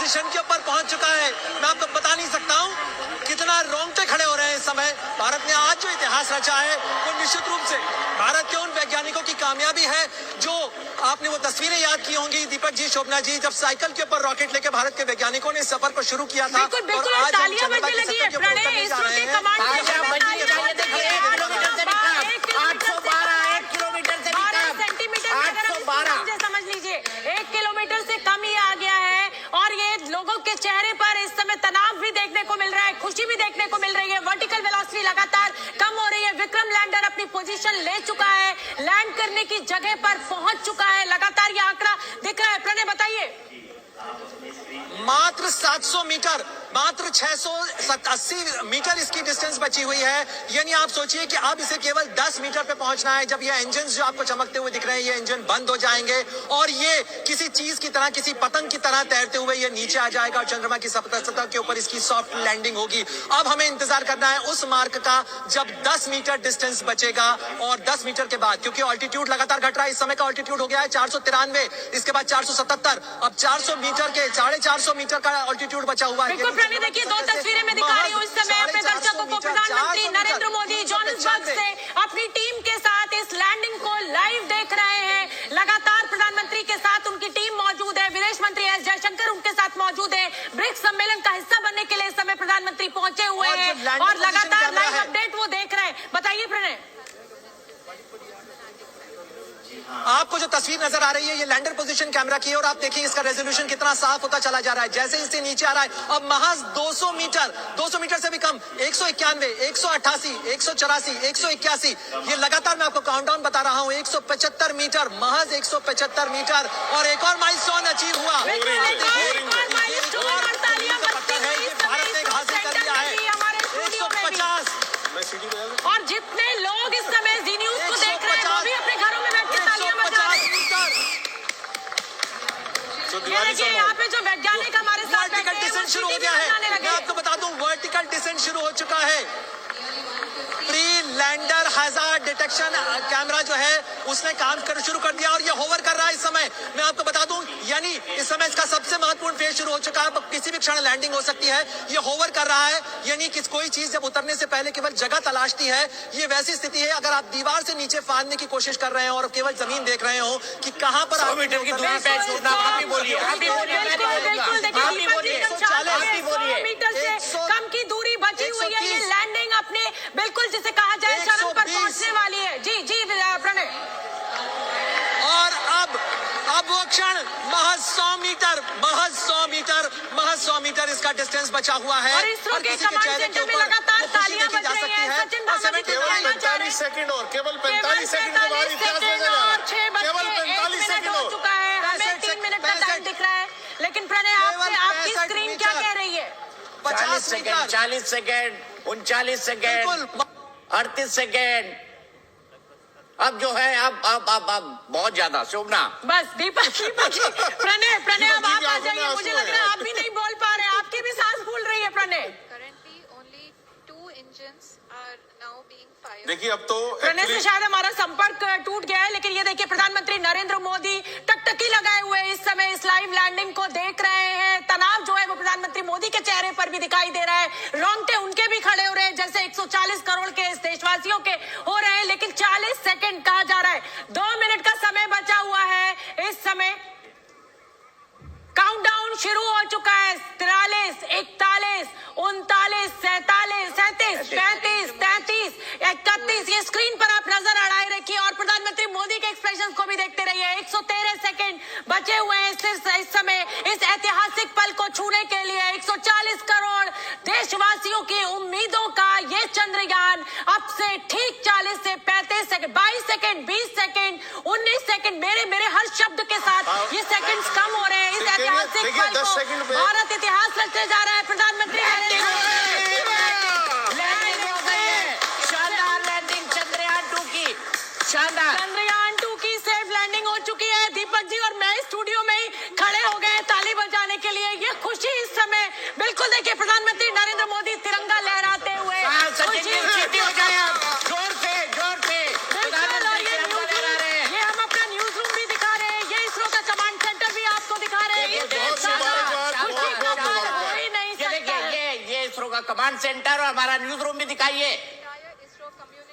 Position के ऊपर पहुंच चुका है। मैं आपको बता नहीं सकता हूं कितना रोंगटे खड़े हो रहे हैं इस समय। भारत ने आज जो इतिहास रचा है वो निश्चित रूप से भारत के उन वैज्ञानिकों की कामयाबी है जो आपने वो तस्वीरें याद की होंगी दीपक जी, शोभना जी, जब साइकिल के ऊपर रॉकेट लेके भारत के वैज्ञानिकों ने सफर को शुरू किया था। बिल्कुल, बिल्कुल, और आज तालियां बजने लगी है। प्रणय इसरो के कमांड से 812 समझ लीजिए 1 किलोमीटर से कम ही आ गया है। और ये लोगों के चेहरे पर इस समय तनाव भी देखने को मिल रहा है, खुशी भी देखने को मिल रही है। वर्टिकल वेलोसिटी लगातार कम हो रही है। विक्रम लैंडर अपनी पोजीशन ले चुका है, लैंड करने की जगह पर पहुंच चुका है। लगातार ये आंकड़ा दिख रहा है। प्रणय बताइए। मात्र 700 मीटर, मात्र 680 मीटर इसकी डिस्टेंस बची हुई है। यानी आप सोचिए कि अब इसे केवल 10 मीटर पे पहुंचना है। जब ये इंजन जो आपको चमकते हुए दिख रहे हैं, ये इंजन बंद हो जाएंगे और ये किसी चीज की तरह, किसी पतंग की तरह तैरते हुए ये नीचे आ जाएगा और चंद्रमा की सतह के ऊपर इसकी सॉफ्ट लैंडिंग होगी। अब हमें इंतजार करना है उस मार्क का जब 10 मीटर डिस्टेंस बचेगा। और 10 मीटर के बाद, क्योंकि ऑल्टीट्यूड लगातार घट रहा है, इस समय का ऑल्टीट्यूड हो गया है 493, इसके बाद 477, अब 400 मीटर के 450 मीटर का ऑल्टीट्यूड बचा हुआ है। बिल्कुल प्रणय, देखिए 2 तस्वीरें मैं दिखा रही हूँ इस समय अपने दर्शकों को। प्रधानमंत्री नरेंद्र मोदी जोहान्सबर्ग से अपनी टीम के साथ इस लैंडिंग को लाइव देख रहे हैं। लगातार प्रधानमंत्री के साथ उनकी टीम मौजूद है। विदेश मंत्री एस जयशंकर उनके साथ मौजूद है। ब्रिक्स सम्मेलन का हिस्सा बनने के लिए इस समय प्रधानमंत्री पहुंचे हुए हैं और लगातार लाइव अपडेट वो देख रहे हैं। बताइए प्रणय। आपको जो तस्वीर नजर आ रही है ये लैंडर पोजीशन कैमरा की है और आप देखिए इसका रेजोल्यूशन कितना साफ होता चला जा रहा है जैसे इससे नीचे आ रहा है। अब महज 200 मीटर से भी कम, 191, 188, 184, 181, ये लगातार मैं आपको काउंटडाउन बता रहा हूं। 175 मीटर, महज 175 मीटर और एक और माइलस्टोन अचीव हुआ। भारत ने हासिल कर लिया है 150। और जितने लोग इस समय जी न्यूज को देख रहे हैं वो भी अपने घरों में बैठ के तालियां बजा रहे हैं। देखिए यहाँ पे जो वैज्ञानिक हमारे साथ वर्टिकल डिसेंट शुरू हो गया है। मैं आपको बता दूं वर्टिकल डिसेंट शुरू हो चुका है। Pre lander hazard detection camera जो है उसने काम कर शुरू कर दिया और ये होवर कर रहा है इस समय। मैं आपको बता दूं यानी इस समय इसका सबसे महत्वपूर्ण फेज शुरू हो चुका है। किसी भी क्षण लैंडिंग हो सकती है। ये होवर कर रहा है यानी कि कोई चीज जब उतरने से पहले केवल जगह तलाशती है। ये वैसी स्थिति है अगर आप दीवार से नीचे फांदने की कोशिश कर रहे हैं और केवल जमीन देख रहे हो कि कहां पर 100 मीटर की दूरी पे छोड़ना। आप ही बोलिए, आप ही बोलिए, कम की दूरी बची हुई है। ये लैंडिंग अपने बिल्कुल जिसे कहा जाए चरम पर पहुंचने वाली है। जी जी प्रणय। और अब वो क्षण महज 100 मीटर इसका डिस्टेंस बचा हुआ है। और इसरो के कमांड सेंटर में लगातार तालियां बज रही हैं। सचिन भावना जी केवल 45 सेकंड और केवल 45 सेकंड के बाद इतिहास बदलेगा। केवल 45 सेकंड हो चुका है। हमें 3 मिनट का टाइम दिख रहा है। लेकिन प्रणय आपकी स्क्रीन क्या कह रही है? 50 सेकंड, 40 सेकंड, 39 सेकंड, 38 सेकंड। अब जो है अब बहुत ज्यादा। शोभना बस दीपक प्रणय अब आप आ जाइए। मुझे लग रहा है आप भी नहीं बोल पा रहे हैं, आपकी भी सांस फूल रही है प्रणय। देखिए अब तो प्रणय से शायद हमारा संपर्क टूट गया है। लेकिन ये देखिए प्रधानमंत्री नरेंद्र मोदी टकटकी लगाए हुए इस समय इस लाइव लैंडिंग को देख रहे हैं। तनाव जो है वो प्रधानमंत्री मोदी के चेहरे पर भी दिखाई दे रहा है। रोंगटे उनके भी खड़े हो रहे हैं जैसे 140 करोड़ के इस देशवासियों के हो रहे हैं। लेकिन 40 सेकंड कहा जा रहा है, 2 मिनट का समय बचा हुआ है। इस समय काउंटडाउन शुरू हो चुका है। 43, 41, 39, 47, 37, 35, 33, 31। ये स्क्रीन पर आप नजर अड़ाए रखिए और प्रधानमंत्री मोदी के एक्सप्रेशंस को भी देखते रहिए। 113 सेकंड बचे हुए हैं इस समय इस ऐतिहासिक पल को छूने के लिए। 140 करोड़ देशवासियों की उम्मीदों का ये चंद्रयान अब से ठीक 40 से 35 सेकंड, 22 सेकंड, 20 सेकंड, 19 सेकंड, मेरे हर शब्द के साथ ये सेकंड्स कम हो रहे हैं। इस ऐतिहासिक पल को भारत इतिहास रचने जा रहा है। प्रधानमंत्री शानदार लैंडिंग चंद्रयान 2 की, शानदार चंद्रयान 2 की सेफ लैंडिंग हो चुकी है। दीपक जी और मैं स्टूडियो में ही खड़े हो गए ताली बजाने के लिए। ये खुशी इस समय बिल्कुल देखिए प्रधानमंत्री नरेंद्र मोदी तिरंगा लहराते हुए हो जाए। जोर से ये हम अपना न्यूज रूम भी दिखा रहे हैं। ये इसरो का कमांड सेंटर भी आपको दिखा रहे हैं। कमांड सेंटर और हमारा न्यूज रूम भी दिखाइए।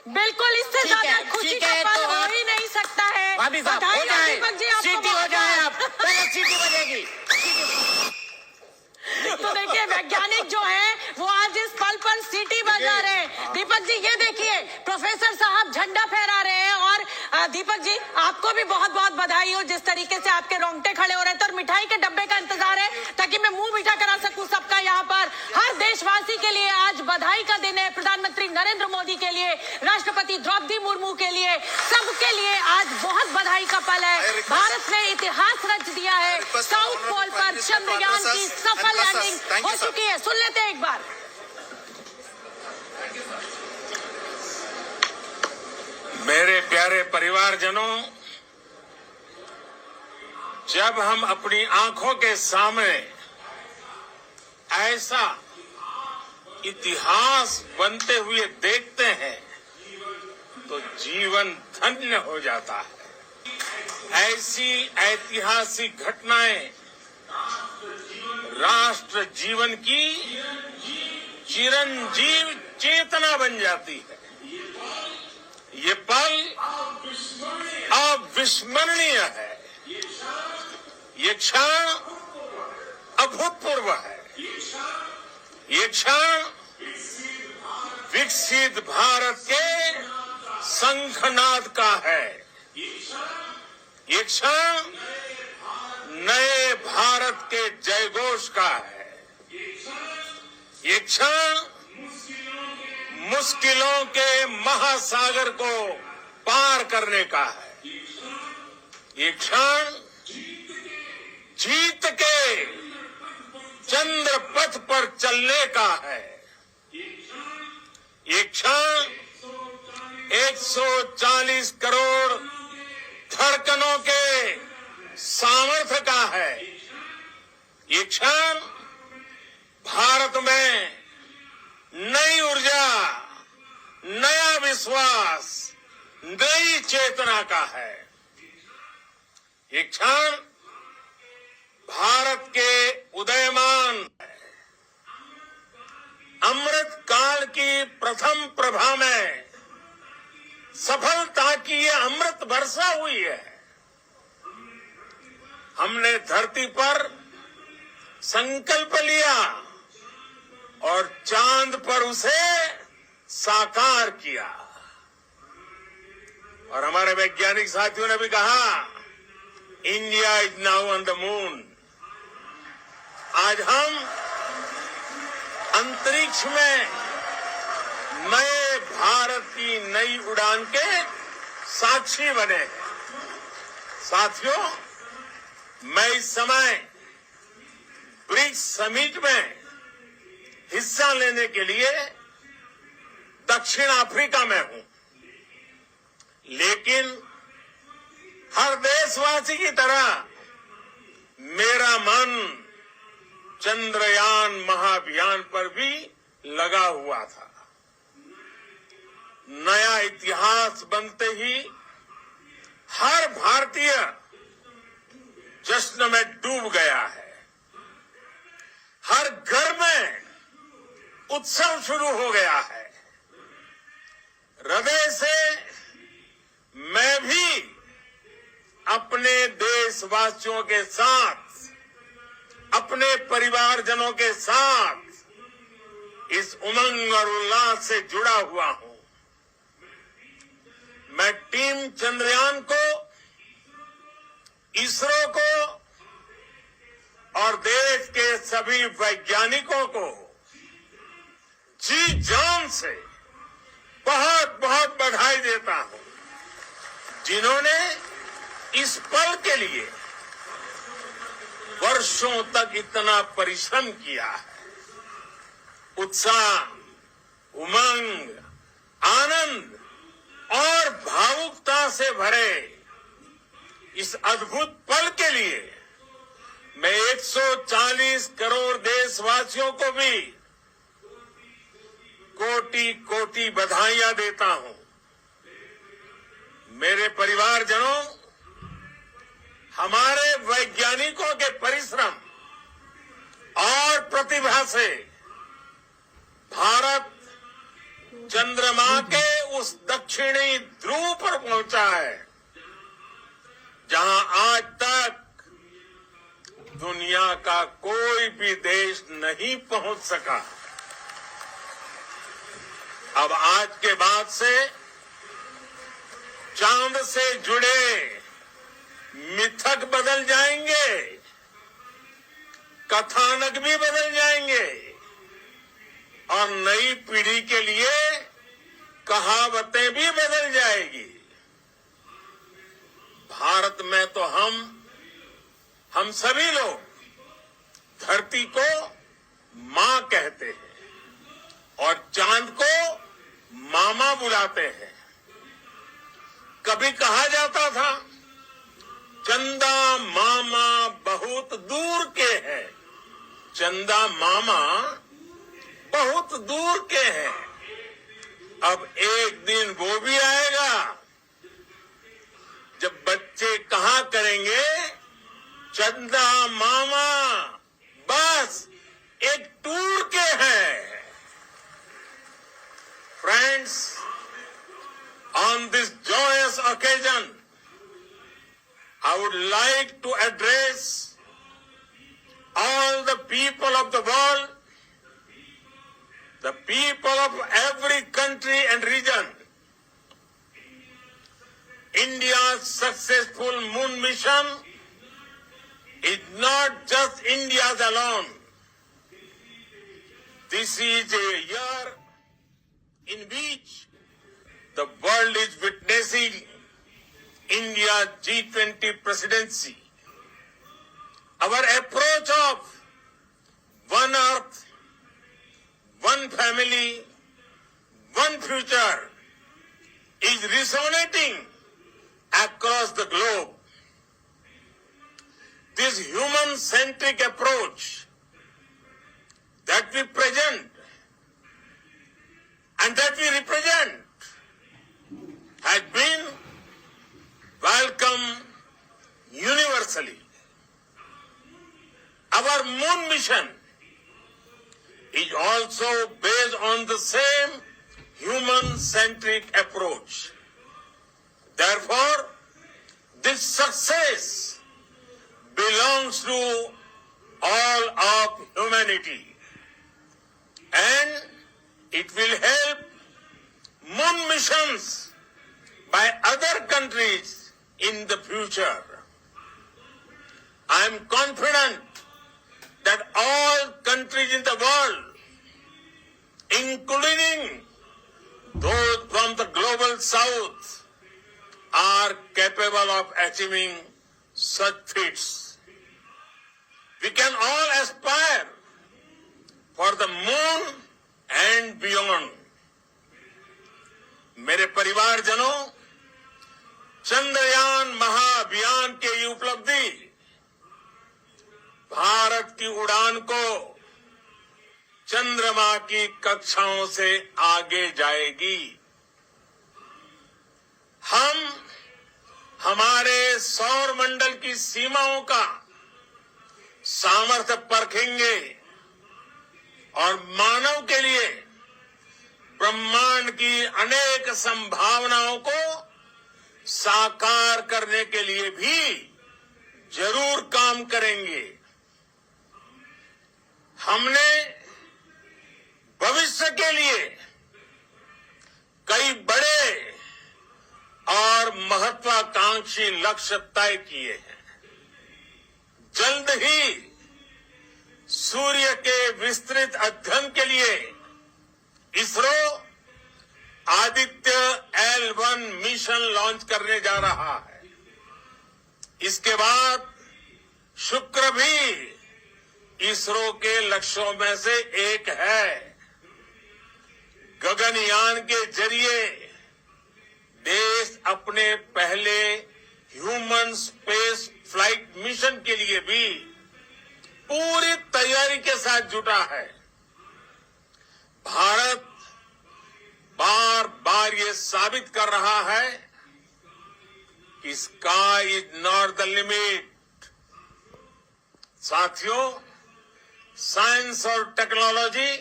बिल्कुल, इससे ठीक है, ज्यादा खुशी ठीक का है, पल तो हो आप- ही नहीं सकता है। भाभी साहब हो बधाई जाए, दीपक जी, आपको सीटी हो बहुत- जाए, आप पहले सीटी बजेगी। तो देखिए, वैज्ञानिक जो है वो आज इस पल पर सीटी बजा रहे हैं। दीपक जी ये देखिए, प्रोफेसर साहब झंडा फहरा रहे हैं। और दीपक जी, आपको भी बहुत बहुत बधाई हो, जिस तरीके से आपके रोंगटे खड़े हो रहे थे। और मिठाई के डब्बे का इंतजार है ताकि मैं मुंह मीठा करा सकूं सबका। यहाँ पर हर देशवासी के लिए आज बधाई का दिन है। प्रधानमंत्री नरेंद्र मोदी के लिए, राष्ट्रपति द्रौपदी मुर्मू के लिए, सबके लिए आज बहुत बधाई का पल है। भारत ने इतिहास रच दिया है। साउथ पोल पर चंद्रयान की सफल लैंडिंग हो चुकी है। सुन लेते हैं एक बार। मेरे प्यारे परिवारजनों, जब हम अपनी आंखों के सामने ऐसा इतिहास बनते हुए देखते हैं तो जीवन धन्य हो जाता है। ऐसी ऐतिहासिक घटनाएं राष्ट्र जीवन की चिरंजीव चेतना बन जाती है। ये पल अविस्मरणीय है। ये क्षण अभूतपूर्व है। ये क्षण विकसित भारत के शंखनाद का है। ये क्षण नए भारत के जयघोष का है। ये क्षण मुश्किलों के महासागर को पार करने का है। ये क्षण जीत के चंद्र पथ पर चलने का है। ये क्षण 140 करोड़ धड़कनों के सामर्थ्य का है। ये क्षण भारत में नई ऊर्जा, नया विश्वास, नई चेतना का है। ये क्षण भारत के उदयमान अमृत काल की प्रथम प्रभा में सफलता की ये अमृत वर्षा हुई है। हमने धरती पर संकल्प लिया और चांद पर उसे साकार किया। और हमारे वैज्ञानिक साथियों ने भी कहा, India is now on the moon. आज हम अंतरिक्ष में नए भारत की नई उड़ान के साक्षी बने हैं। साथियों, मैं इस समय ब्रिक्स समिट में हिस्सा लेने के लिए दक्षिण अफ्रीका में हूं, लेकिन हर देशवासी की तरह मेरा मन चंद्रयान महाअभियान पर भी लगा हुआ था। नया इतिहास बनते ही हर भारतीय जश्न में डूब गया है। हर घर में उत्सव शुरू हो गया है। हृदय से मैं भी अपने देशवासियों के साथ, अपने परिवारजनों के साथ इस उमंग और उल्लास से जुड़ा हुआ हूं। मैं टीम चंद्रयान को, इसरो को और देश के सभी वैज्ञानिकों को जी जान से बहुत बहुत बधाई देता हूं, जिन्होंने इस पल के लिए वर्षों तक इतना परिश्रम किया है। उत्साह, उमंग, आनंद और भावुकता से भरे इस अद्भुत पल के लिए मैं 140 करोड़ देशवासियों को भी कोटि कोटि बधाइयां देता हूं। मेरे परिवारजनों, हमारे वैज्ञानिकों के परिश्रम और प्रतिभा से भारत चंद्रमा के उस दक्षिणी ध्रुव पर पहुंचा है जहां आज तक दुनिया का कोई भी देश नहीं पहुंच सका। अब आज के बाद से चांद से जुड़े मिथक बदल जाएंगे, कथानक भी बदल जाएंगे और नई पीढ़ी के लिए कहावतें भी बदल जाएगी। भारत में तो हम सभी लोग धरती को मां कहते हैं और चांद को मामा बुलाते हैं। कभी कहा जाता था चंदा मामा बहुत दूर के हैं, चंदा मामा बहुत दूर के हैं। अब एक दिन वो भी आएगा जब बच्चे कहा करेंगे चंदा मामा बस एक टूर के हैं। Friends, on this joyous occasion, I would like to address all the people of the world, the people of every country and region. India's successful moon mission is not just India's alone. This is a year in which the world is witnessing India's G20 presidency. Our approach of one earth, one family, one future is resonating across the globe. This human-centric approach that we present and that we represent has been welcomed universally. Our moon mission is also based on the same human-centric approach. Therefore, this success belongs to all of humanity, and it will help moon missions by other countries in the future. I am confident that all countries in the world, including those from the global south, are capable of achieving such feats. We can all aspire for the moon and beyond. मेरे परिवारजनों, चंद्रयान महाअभियान की ये उपलब्धि भारत की उड़ान को चंद्रमा की कक्षाओं से आगे जाएगी। हम हमारे सौर मंडल की सीमाओं का सामर्थ्य परखेंगे और मानव के लिए ब्रह्मांड की अनेक संभावनाओं को साकार करने के लिए भी जरूर काम करेंगे। हमने भविष्य के लिए कई बड़े और महत्वाकांक्षी लक्ष्य तय किए हैं। जल्द ही सूर्य के विस्तृत अध्ययन के लिए ISRO Aditya L1 mission launch करने जा रहा है। इसके बाद शुक्र भी इसरो के लक्ष्यों में से एक है। गगनयान के जरिए देश अपने पहले ह्यूमन स्पेस फ्लाइट मिशन के लिए भी पूरी तैयारी के साथ जुटा है। भारत बार बार ये साबित कर रहा है कि sky is not the limit. साथियों, साइंस और टेक्नोलॉजी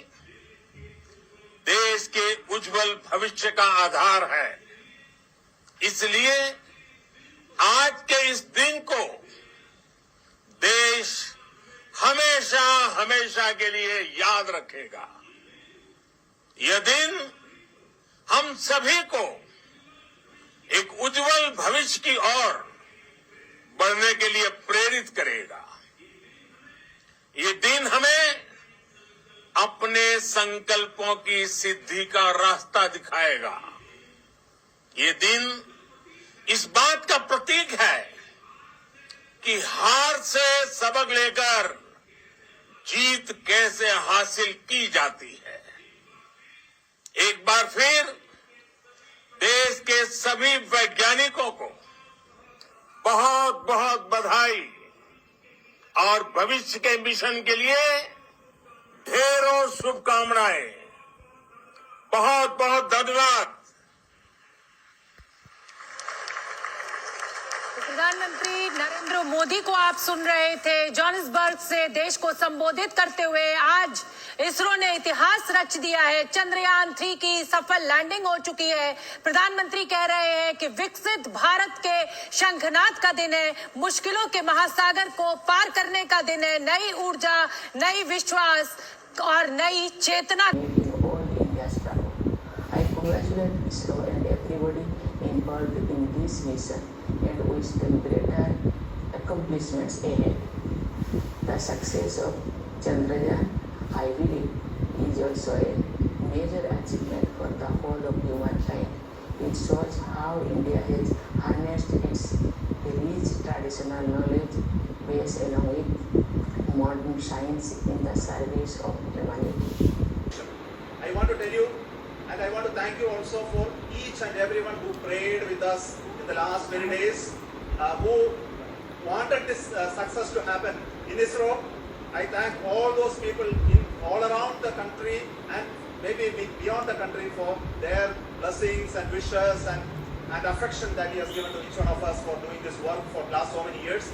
देश के उज्जवल भविष्य का आधार है। इसलिए आज के इस दिन को देश हमेशा हमेशा के लिए याद रखेगा। यह दिन हम सभी को एक उज्जवल भविष्य की ओर बढ़ने के लिए प्रेरित करेगा। ये दिन हमें अपने संकल्पों की सिद्धि का रास्ता दिखाएगा। ये दिन इस बात का प्रतीक है कि हार से सबक लेकर जीत कैसे हासिल की जाती है। एक बार फिर देश के सभी वैज्ञानिकों को बहुत बहुत बधाई और भविष्य के मिशन के लिए ढेरों शुभकामनाएं। बहुत बहुत धन्यवाद। प्रधानमंत्री नरेंद्र मोदी को आप सुन रहे थे जोहान्सबर्ग से देश को संबोधित करते हुए। आज इसरो ने इतिहास रच दिया है। चंद्रयान 3 की सफल लैंडिंग हो चुकी है। प्रधानमंत्री कह रहे हैं कि विकसित भारत के शंखनाद का दिन है, मुश्किलों के महासागर को पार करने का दिन है। नई ऊर्जा, नई विश्वास और नई चेतना। I congratulate ISRO and everybody involved in this mission and wish them greater accomplishments ahead. The success of Chandrayaan, I believe, is also a major achievement for the whole of humankind. It shows how India has harnessed its rich traditional knowledge base along with modern science in the service of humanity. I want to tell you, and I want to thank you also for each and everyone who prayed with us in the last many days, who wanted this success to happen in ISRO. I thank all those people all around the country and maybe beyond the country for their blessings and wishes and affection that he has given to each one of us for doing this work for last so many years.